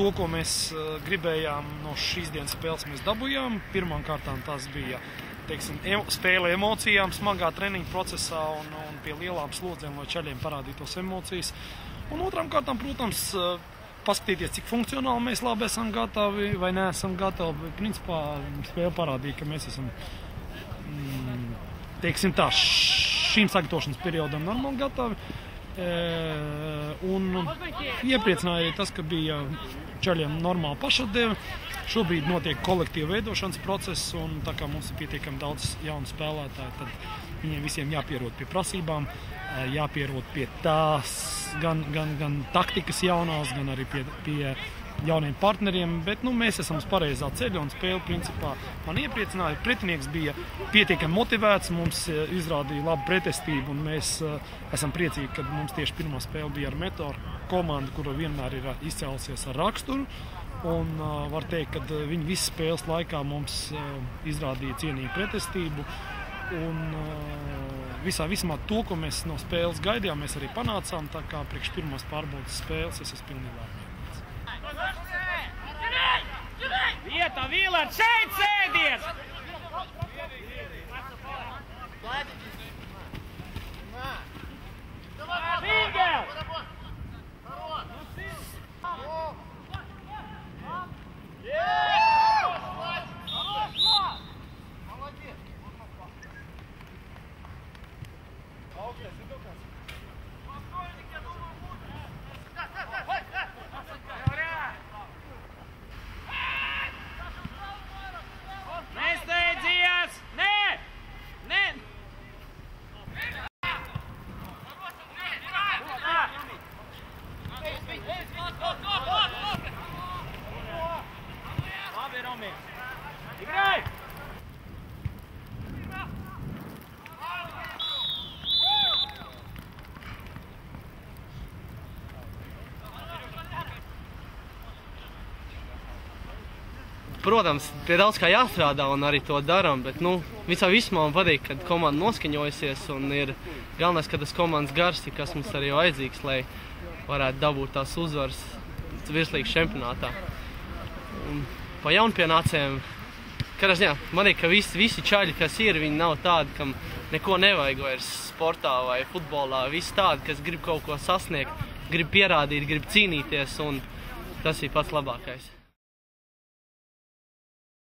to, ko mēs gribējām no šīs dienas spēles, mēs dabujām. Pirmām kārtām tas bija, teiksim, spēle emocijām, smagā treniņa procesā un pie lielām slodzēm, lai čaļiem parādītos emocijas. Un otrām kārtām, protams, paskatīties, cik funkcionāli mēs labi esam gatavi vai neesam gatavi. Principā spēle parādīja, ka mēs esam, teiksim tā, šīm sagatavošanas periodam normāli gatavi. Un iepriecināja arī tas, ka bija čaļiem normāli pašatdeve. Šobrīd notiek kolektīva veidošanas process, un tā kā mums ir pietiekami daudz jaunu spēlētāju, tad viņiem visiem jāpierod pie prasībām, jāpierod pie tās gan taktikas jaunās, gan arī pie jauniem partneriem, bet mēs esam uz pareizā ceļa un spēle principā man iepriecināja. Pretinieks bija pietiekami motivēts, mums izrādīja labu pretestību un mēs esam priecīgi, ka mums tieši pirmā spēle bija ar Metoru komandu, kura vienmēr ir izcēlusies ar raksturu. Un var teikt, ka viņi visas spēles laikā mums izrādīja cienīgu pretestību. Un vismā to, ko mēs no spēles gaidījām, mēs arī panācām. Tā kā priekš pirmās pārbaudas spēles es esmu pilnībā apmierināts. Vieta, Vīlēr, šeit sēdies! Vīgel! Nesteidzies! Nē! Labi, Romi! Igrai! Protams, pie daudz kā jāstrādā un arī to darām, bet visā vismā man patīk, kad komanda noskaņojusies un ir galvenais, ka tas komandas gars ir, kas mums arī vajadzīgs, lai varētu dabūt tās uzvaras virslīgas čempionātā. Un pa jaunpienācējiem, kādā ziņā, man liekas, ka visi čaļi, kas ir, viņi nav tādi, kam neko nevajag vairs sportā vai futbolā. Visi tādi, kas grib kaut ko sasniegt, grib pierādīt, grib cīnīties, un tas ir pats labākais.